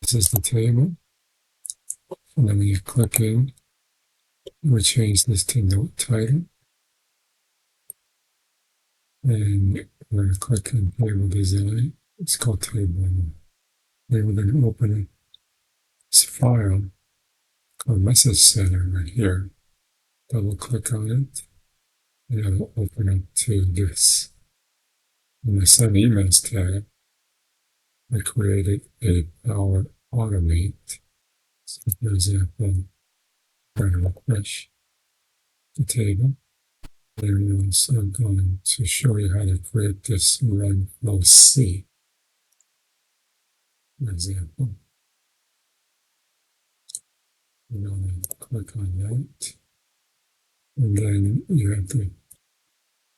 This is the table. And then when you click in, we'll change this to note title. And we're going to click on table design. It's called table. Then we're going to open this file called message center right here. Double click on it. And it'll open up to this. In the send emails tab, I created a powerAutomate. So for example, I'm going to refresh the table. And we're also going to show you how to create this run flow C, for example. We're going to click on that. And then you have to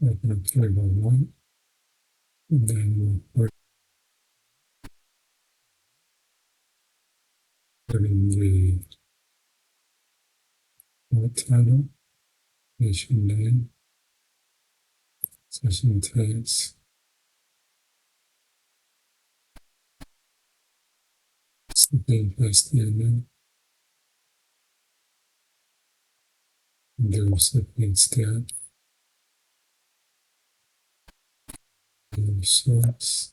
open up table 1. And then we'll put in the title, nation name, session tags, the HTML, and the recipient's tab, the source,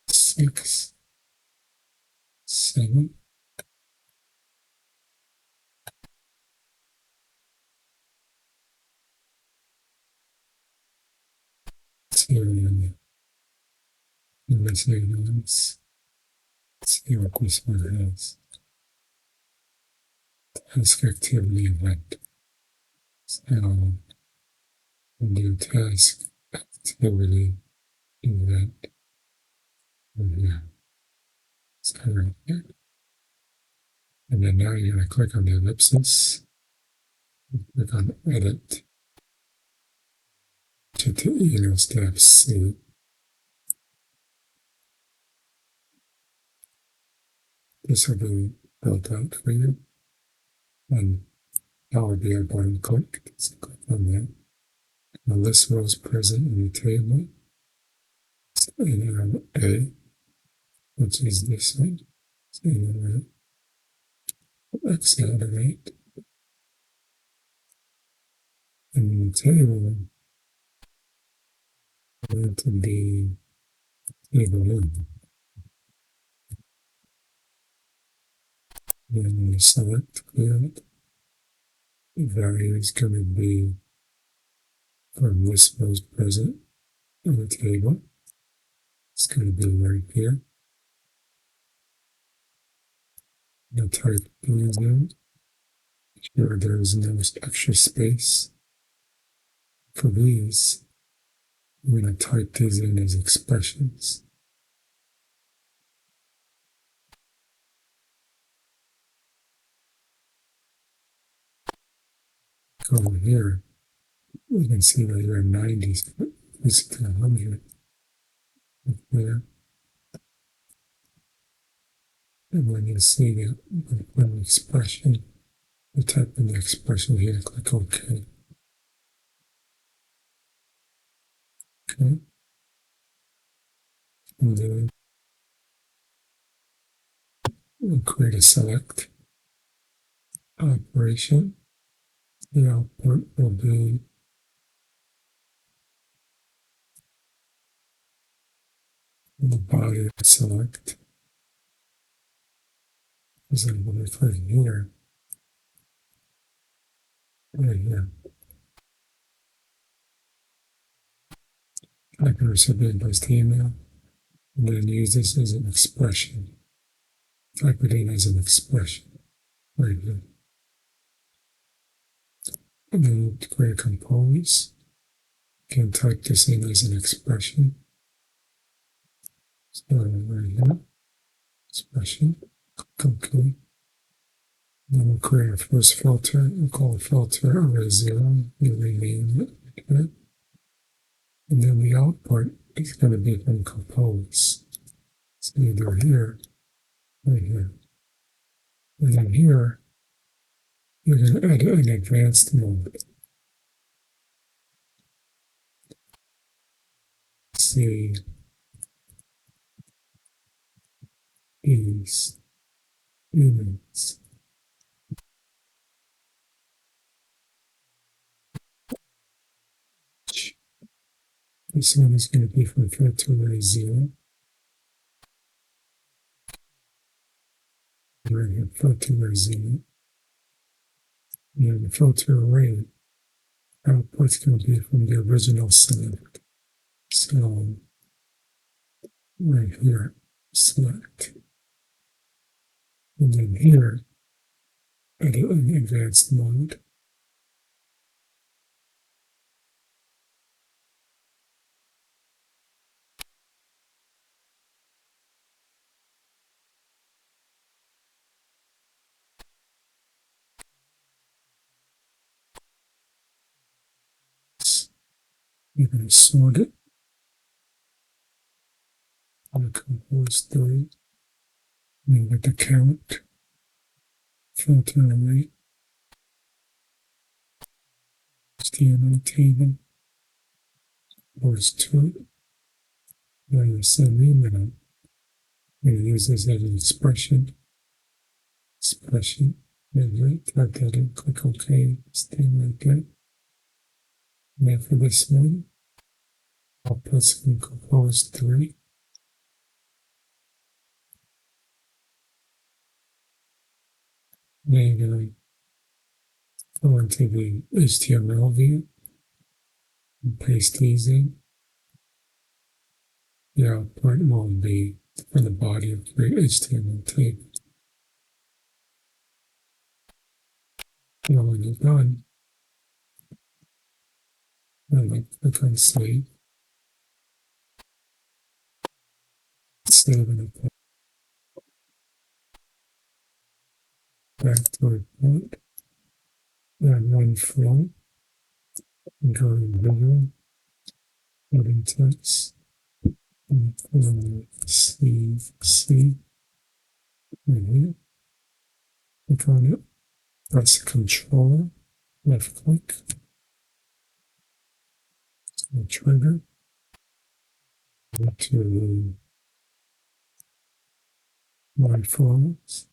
6, 7, serial, let's see what this one has. Task activity event. So do task activity event. Yeah. So right here. And then now you're going to click on the ellipsis. Click on edit. To step C. This will be built out for you. And PowerBI button click. So click on that. The list rows present in the table. And A, which is this one. So accelerate. And the table going to be table 1. Then you select field. The value is going to be from list rows present in the table. It's going to be right here. Now type these in. Sure there's no extra space. For these, we're going to type these in as expressions. Over here, we can see that there are 90s, this to 100 up there. And when you see that, when the expression, you type in the expression here, click OK. Okay. And then we'll create a select operation. The output will be the body of select. For example, if I here, right here, type in recipient based email, and then use this as an expression. Type it in as an expression, right here. And then create components. You can type this in as an expression. So right here, expression, click OK. Then we'll create a first filter. We'll call it filter array 0. You rename it. Okay. And then the output is going to be from compose. So either here, right here. And then here, you're going to edit an advanced mode. See is image. This one is going to be from filter array 0. Right here, filter array 0. And the filter array output's going to be from the original select. So right here, select. And then here, edit in advanced mode. You're going to sort it. On compose 3. And with the count, filter array, HTML table, words 2. Then you send email. You use this as an expression. And right, type that in, click OK, stay like that. Now for this one, I'll put some compose 3. Then you're going to go into the HTML view and paste these in. The output will be for the body of the HTML table. And when you're done, then click on Save. Save and apply. Back to report. Then run flow. And go to Visual. Adding text. And C. Right here. Click on it. Press Control. Left click. The trigger. Go to My Files.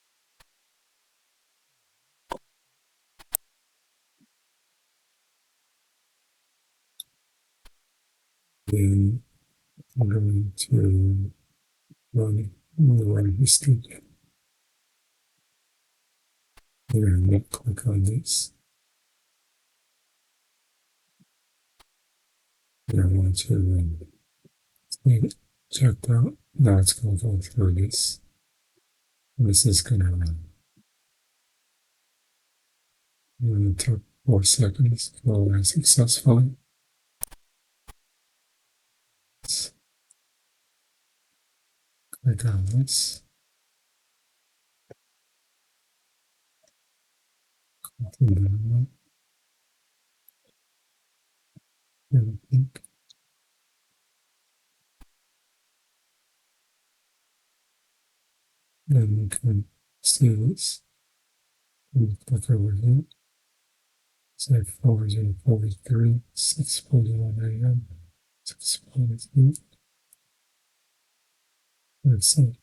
Then I'm going to run the history. We're going to click on this. I want to get it checked out. Now it's going to go through this. This is going to run. It took 4 seconds to go run successfully. Let's click on this. Continue on. And I think then we can see this. And click over here. Say 4043, 6:41 a.m. 6:43. That's it.